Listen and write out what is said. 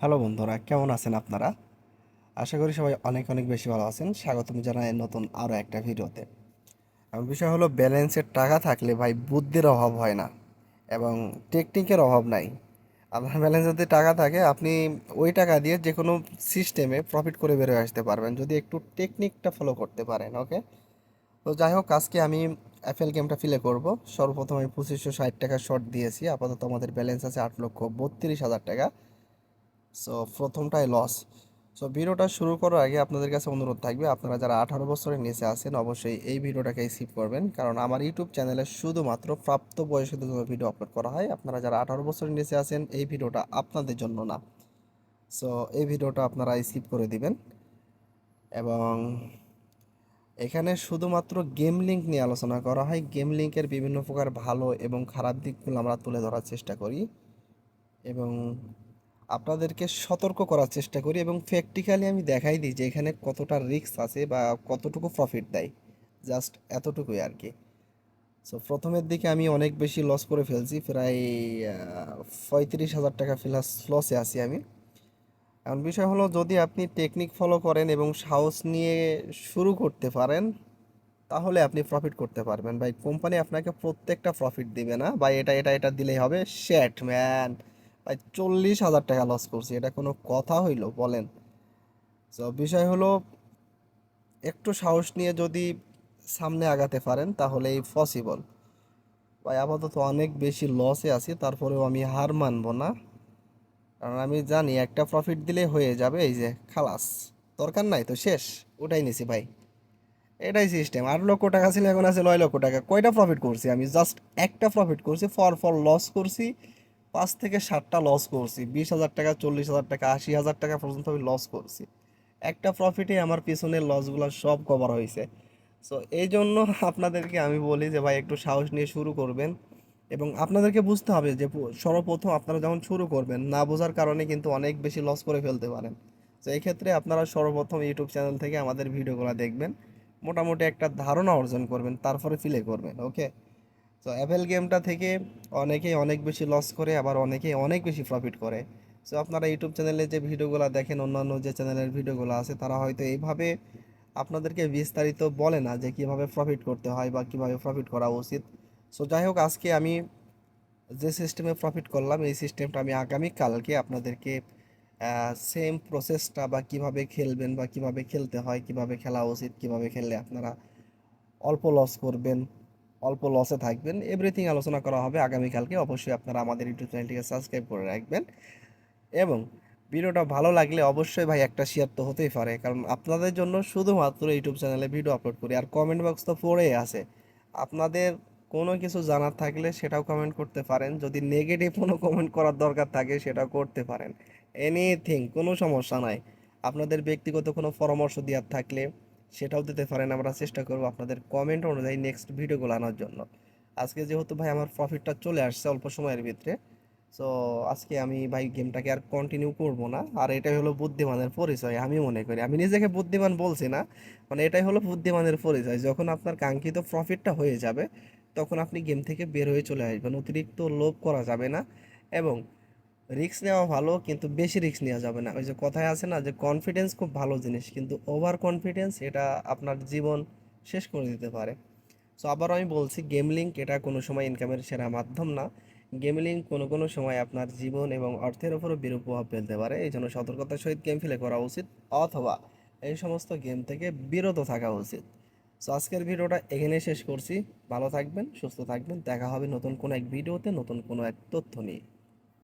Hello বন্ধুরা, কেমন আছেন আপনারা? আশা করি সবাই অনেক অনেক বেশি ভালো আছেন। স্বাগতম জানাই নতুন আরও একটা ভিডিওতে। এখন বিষয় হলো, ব্যালেন্সের টাকা থাকলে ভাই বুদ্ধির অভাব হয় না এবং টেকনিকের অভাব নাই। আপনার ব্যালেন্স যদি টাকা থাকে, আপনি ওই টাকা দিয়ে যে কোনো সিস্টেমে প্রফিট করে বেরোয় আসতে পারবেন যদি একটু টেকনিকটা ফলো করতে পারেন। ওকে, তো যাই হোক, আজকে আমি এফএল গেমটা প্লে করব। সর্বপ্রথম আমি 2560 টাকা শর্ট দিয়েছি। আপাতত আমাদের ব্যালেন্স আছে 8,32,000 টাকা। So প্রথমটাই loss. সো ভিডিওটা শুরু করার আগে আপনাদের কাছে অনুরোধ থাকবে, আপনারা যারা 18 বছরের নিচে আছেন অবশ্যই এই ভিডিওটাকে স্কিপ করবেন, কারণ আমার ইউটিউব চ্যানেলে শুধুমাত্র প্রাপ্ত বয়স্কদের জন্য ভিডিও আপলোড করা হয়। আপনারা যারা 18 বছরের নিচে আছেন এই ভিডিওটা আপনাদের জন্য না। সো এই ভিডিওটা আপনারা স্কিপ করে দিবেন। এবং এখানে শুধুমাত্র গেম লিঙ্ক নিয়ে আলোচনা করা হয়। গেম লিঙ্কের বিভিন্ন প্রকার ভালো এবং খারাপ দিকগুলো আমরা তুলে ধরার চেষ্টা করি এবং আপনাদেরকে সতর্ক করার চেষ্টা করি এবং প্র্যাকটিক্যালি আমি দেখাই দিই যে এখানে কতটা রিস্ক আছে বা কতটুকু প্রফিট দেয়। জাস্ট এতটুকুই আর কি। সো প্রথমের দিকে আমি অনেক বেশি লস করে ফেলছি, প্রায় 35,000 টাকা প্লাস লসে আছি আমি। এখন বিষয় হলো, যদি আপনি টেকনিক ফলো করেন এবং সাহস নিয়ে শুরু করতে পারেন তাহলে আপনি প্রফিট করতে পারবেন। ভাই, কোম্পানি আপনাকে প্রত্যেকটা প্রফিট দিবে না ভাই, এটা এটা এটা দিলেই হবে। শ্যাট ম্যান, ভাই 40,000 টাকা লস করছি, এটা কোনো কথা হইলো বলেন? তো বিষয় হলো, একটু সাহস নিয়ে যদি সামনে আগাতে পারেন তাহলেই পসিবল। ভাই আপাতত অনেক বেশি লসে আছি, তারপরেও আমি হার মানবো না, কারণ আমি জানি একটা প্রফিট দিলে হয়ে যাবে। এই যে খালাস, দরকার নাই তো, শেষ, ওটাই নিছি ভাই। এটাই সিস্টেম। 8 লক্ষ টাকা ছিল, এখন আছে 9 লক্ষ টাকা। কয়টা প্রফিট করছি আমি? জাস্ট একটা প্রফিট করছি। ফর লস করছি 5 থেকে 7টা লস করছি। 20,000 টাকা, 40,000 টাকা, 80,000 টাকা পর্যন্ত আমি লস করছি। একটা প্রফিটে আমার পিছনের লসগুলো সব কভার হয়েছে। সো এই জন্য আপনাদেরকে আমি বলি যে ভাই একটু সাহস নিয়ে শুরু করবেন এবং আপনাদেরকে বুঝতে হবে যে সর্বপ্রথম আপনারা যখন শুরু করবেন, না বোঝার কারণে কিন্তু অনেক বেশি লস করে ফেলতে পারেন। তো এই ক্ষেত্রে আপনারা সর্বপ্রথম ইউটিউব চ্যানেল থেকে আমাদের ভিডিওগুলো দেখবেন, মোটামুটি একটা ধারণা অর্জন করবেন, তারপরে প্লে করবেন। ওকে, তো অ্যাপেল গেমটা থেকে অনেকেই অনেক বেশি লস করে, আবার অনেকেই অনেক বেশি প্রফিট করে। সো আপনারা ইউটিউব চ্যানেলে যে ভিডিওগুলো দেখেন, অন্যান্য যে চ্যানেলের ভিডিওগুলো আছে, তারা হয়তো এইভাবে আপনাদেরকে বিস্তারিত বলে না যে কিভাবে প্রফিট করতে হয় বা কিভাবে প্রফিট করা উচিত। সো যাই হোক, আজকে আমি যে সিস্টেমে প্রফিট করলাম এই সিস্টেমটা আমি আগামীকালকে আপনাদেরকে সেম প্রসেসটা বা কিভাবে খেলবেন বা কিভাবে খেলতে হয়, কিভাবে খেলা উচিত, কিভাবে খেললে আপনারা অল্প লস করবেন, অল্প লসে থাকবেন, এভরিথিং আলোচনা করা হবে আগামীকালকে। অবশ্যই আপনারা আমাদের ইউটিউব চ্যানেলটিকে সাবস্ক্রাইব করে রাখবেন এবং ভিডিওটা ভালো লাগলে অবশ্যই ভাই একটা শেয়ার তো হতেই পারে, কারণ আপনাদের জন্য শুধুমাত্র ইউটিউব চ্যানেলে ভিডিও আপলোড করি। আর কমেন্ট বক্স তো পড়েই আছে, আপনাদের কোনো কিছু জানার থাকলে সেটাও কমেন্ট করতে পারেন। যদি নেগেটিভ কোনো কমেন্ট করার দরকার থাকে সেটাও করতে পারেন। এনিথিং, কোনো সমস্যা নাই। আপনাদের ব্যক্তিগত কোনো পরামর্শ দেওয়ার থাকলে সেটাও দিতে পারেন। আমরা চেষ্টা করব আপনাদের কমেন্ট অনুযায়ী নেক্সট ভিডিওগুলো আনার জন্য। আজকে যেহেতু ভাই আমার প্রফিটটা চলে আসছে অল্প সময়ের ভিতরে, সো আজকে আমি ভাই গেমটাকে আর কন্টিনিউ করব না। আর এটাই হলো বুদ্ধিমানের পরিচয়, আমি মনে করি। আমি নিজেকে বুদ্ধিমান বলছি না, মানে এটাই হলো বুদ্ধিমানের পরিচয়। যখন আপনার কাঙ্ক্ষিত প্রফিটটা হয়ে যাবে তখন আপনি গেম থেকে বের হয়ে চলে আসবেন। অতিরিক্ত লোভ করা যাবে না এবং রিস্ক নেওয়া ভালো, কিন্তু বেশি রিস্ক নেওয়া যাবে না। ওই যে কথায় আছে না যে কনফিডেন্স খুব ভালো জিনিস, কিন্তু ওভার কনফিডেন্স এটা আপনার জীবন শেষ করে দিতে পারে। সো আবারও আমি বলছি, গেমলিং এটা কোনো সময় ইনকামের সেরা মাধ্যম না। গেমলিং কোনো কোনো সময় আপনার জীবন এবং অর্থের উপরও বিরূপ প্রভাব ফেলতে পারে। এই জন্য সতর্কতার সহিত গেম প্লে করা উচিত, অথবা এই সমস্ত গেম থেকে বিরত থাকা উচিত। সো আজকের ভিডিওটা এখানেই শেষ করছি। ভালো থাকবেন, সুস্থ থাকবেন, দেখা হবে নতুন কোনো এক ভিডিওতে নতুন কোনো এক তথ্য নিয়ে।